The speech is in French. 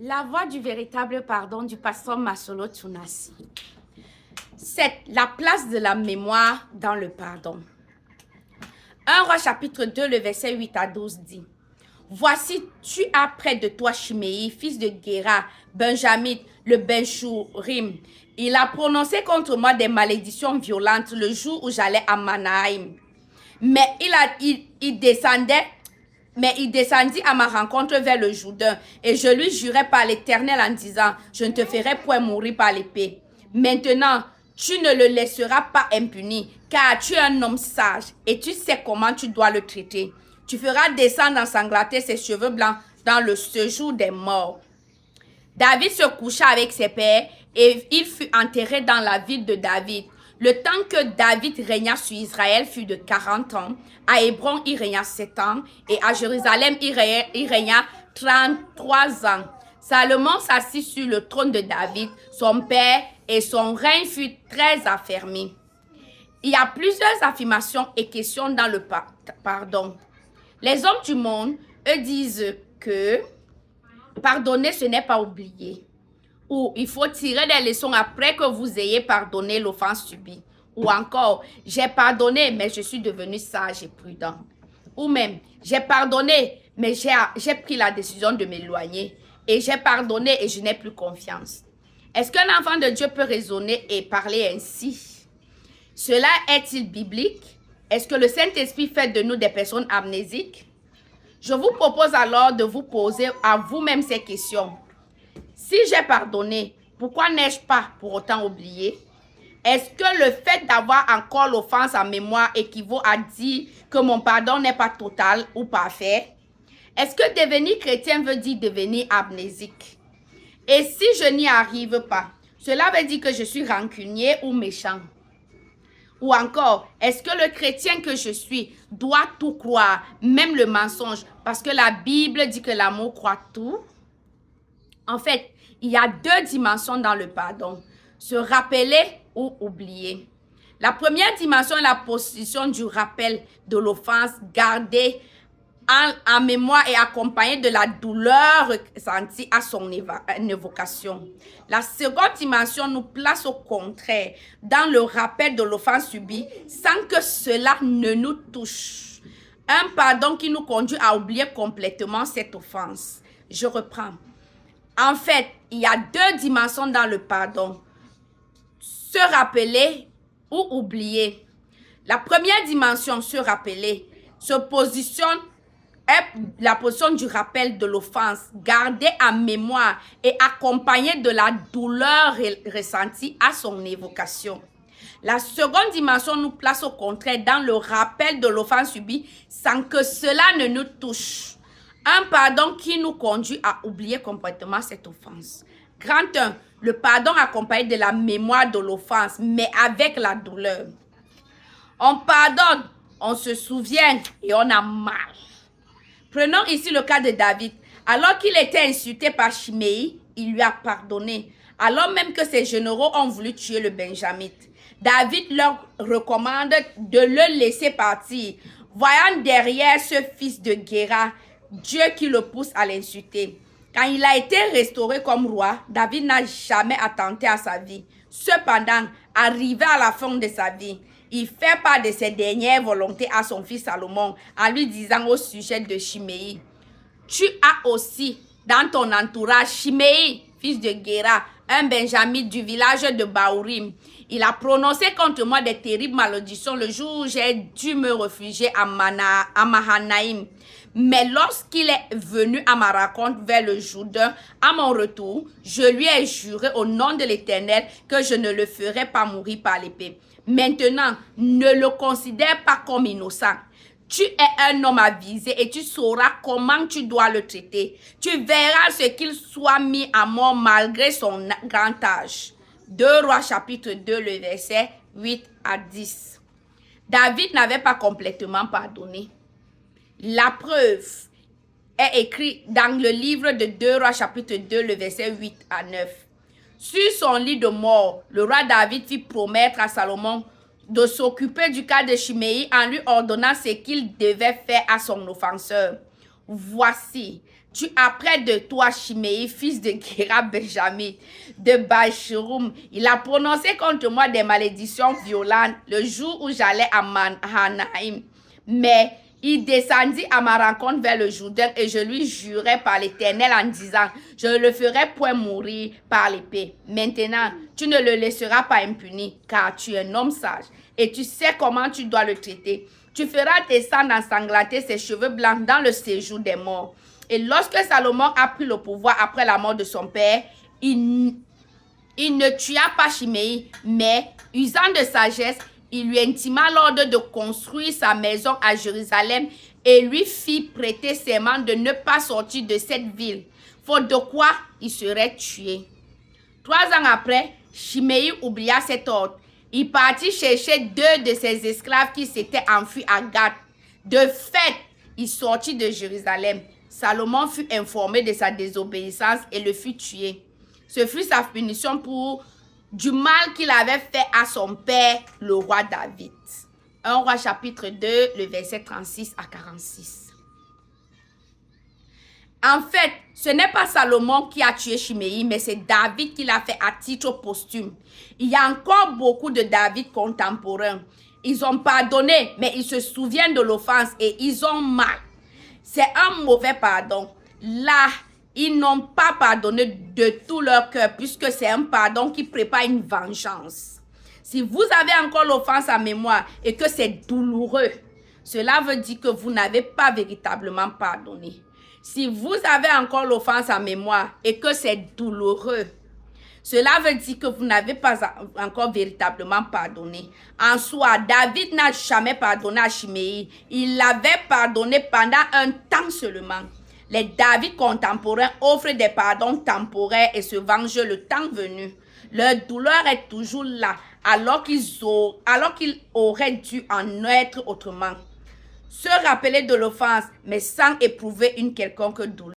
La voie du véritable pardon du pasteur Masolo Tsunasi. C'est la place de la mémoire dans le pardon. 1 Roi chapitre 2, le verset 8 à 12 dit: Voici, tu as près de toi Shimei, fils de Géra, Benjamin, le Benchourim. Il a prononcé contre moi des malédictions violentes le jour où j'allais à Manaïm. Mais il descendit à ma rencontre vers le Jourdain, et je lui jurai par l'Éternel en disant: Je ne te ferai point mourir par l'épée. Maintenant, tu ne le laisseras pas impuni, car tu es un homme sage, et tu sais comment tu dois le traiter. Tu feras descendre ensanglanter ses cheveux blancs dans le séjour des morts. David se coucha avec ses pères, et il fut enterré dans la ville de David. Le temps que David régna sur Israël fut de 40 ans. À Hébron, il régna 7 ans. Et à Jérusalem, il régna 33 ans. Salomon s'assit sur le trône de David, son père, et son règne fut très affermi. Il y a plusieurs affirmations et questions dans le pardon. Les hommes du monde, eux, disent que pardonner, ce n'est pas oublier. Ou il faut tirer des leçons après que vous ayez pardonné l'offense subie. Ou encore, j'ai pardonné, mais je suis devenu sage et prudent. Ou même, j'ai pardonné, mais j'ai pris la décision de m'éloigner. Et j'ai pardonné et je n'ai plus confiance. Est-ce qu'un enfant de Dieu peut raisonner et parler ainsi? Cela est-il biblique? Est-ce que le Saint-Esprit fait de nous des personnes amnésiques? Je vous propose alors de vous poser à vous-même ces questions. Si j'ai pardonné, pourquoi n'ai-je pas pour autant oublié? Est-ce que le fait d'avoir encore l'offense en mémoire équivaut à dire que mon pardon n'est pas total ou parfait? Est-ce que devenir chrétien veut dire devenir amnésique? Et si je n'y arrive pas, cela veut dire que je suis rancunier ou méchant? Ou encore, est-ce que le chrétien que je suis doit tout croire, même le mensonge, parce que la Bible dit que l'amour croit tout? En fait, il y a deux dimensions dans le pardon: se rappeler ou oublier. La dimension est la position du rappel de l'offense, gardée en mémoire et accompagnée de la douleur ressentie à son évocation. La seconde dimension nous place au contraire dans le rappel de l'offense subie sans que cela ne nous touche. Un pardon qui nous conduit à oublier complètement cette offense. Je reprends. En fait, il y a deux dimensions dans le pardon: se rappeler ou oublier. La première dimension, se rappeler, est la position du rappel de l'offense, gardée en mémoire et accompagnée de la douleur ressentie à son évocation. La seconde dimension nous place au contraire dans le rappel de l'offense subie sans que cela ne nous touche. Un pardon qui nous conduit à oublier complètement cette offense. Grand 1, le pardon accompagné de la mémoire de l'offense, mais avec la douleur. On pardonne, on se souvient et on a mal. Prenons ici le cas de David. Alors qu'il était insulté par Shimei, il lui a pardonné. Alors même que ses généraux ont voulu tuer le Benjamite, David leur recommande de le laisser partir, voyant derrière ce fils de Géra Dieu qui le pousse à l'insulter. Quand il a été restauré comme roi, David n'a jamais attenté à sa vie. Cependant, arrivé à la fin de sa vie, il fait part de ses dernières volontés à son fils Salomon en lui disant au sujet de Shimei: Tu as aussi dans ton entourage Shimei, fils de Géra, un Benjamin du village de Bahurim. Il a prononcé contre moi des terribles malédictions le jour où j'ai dû me réfugier à Mahanaïm. Mais lorsqu'il est venu à ma rencontre vers le Jourdain, à mon retour, je lui ai juré au nom de l'Éternel que je ne le ferai pas mourir par l'épée. Maintenant, ne le considère pas comme innocent. Tu es un homme avisé et tu sauras comment tu dois le traiter. Tu verras ce qu'il soit mis à mort malgré son grand âge. 2 Rois chapitre 2, le verset 8 à 10. David n'avait pas complètement pardonné. La preuve est écrite dans le livre de 2 Rois chapitre 2, le verset 8 à 9. Sur son lit de mort, le roi David fit promettre à Salomon de s'occuper du cas de Shimei en lui ordonnant ce qu'il devait faire à son offenseur. Voici, Tu as près de toi Shimei, fils de Gera Benjamin, de Bachurum. Il a prononcé contre moi des malédictions violentes le jour où j'allais à Mahanaïm. Mais il descendit à ma rencontre vers le Jourdain et je lui jurai par l'Éternel en disant, je ne le ferai point mourir par l'épée. Maintenant, tu ne le laisseras pas impuni, car tu es un homme sage et tu sais comment tu dois le traiter. Tu feras descendre ensanglanter ses cheveux blancs dans le séjour des morts. Et lorsque Salomon a pris le pouvoir après la mort de son père, il ne tua pas Shimei, mais, usant de sagesse, il lui intima l'ordre de construire sa maison à Jérusalem et lui fit prêter serment de ne pas sortir de cette ville, faute de quoi il serait tué. 3 ans après, Shimei oublia cet ordre. Il partit chercher 2 de ses esclaves qui s'étaient enfuis à Gath. De fait, il sortit de Jérusalem. Salomon fut informé de sa désobéissance et le fut tué. Ce fut sa punition pour du mal qu'il avait fait à son père, le roi David. 1 Roi chapitre 2, le verset 36 à 46. En fait, ce n'est pas Salomon qui a tué Shimei, mais c'est David qui l'a fait à titre posthume. Il y a encore beaucoup de David contemporains. Ils ont pardonné, mais ils se souviennent de l'offense et ils ont mal. C'est un mauvais pardon. Là, ils n'ont pas pardonné de tout leur cœur, puisque c'est un pardon qui prépare une vengeance. Si vous avez encore l'offense en mémoire et que c'est douloureux, cela veut dire que vous n'avez pas véritablement pardonné. Si vous avez encore l'offense en mémoire et que c'est douloureux, cela veut dire que vous n'avez pas encore véritablement pardonné. En soi, David n'a jamais pardonné à Shimei. Il l'avait pardonné pendant un temps seulement. Les David contemporains offrent des pardons temporaires et se vengent le temps venu. Leur douleur est toujours là, alors qu'ils auraient dû en être autrement. Se rappeler de l'offense, mais sans éprouver une quelconque douleur.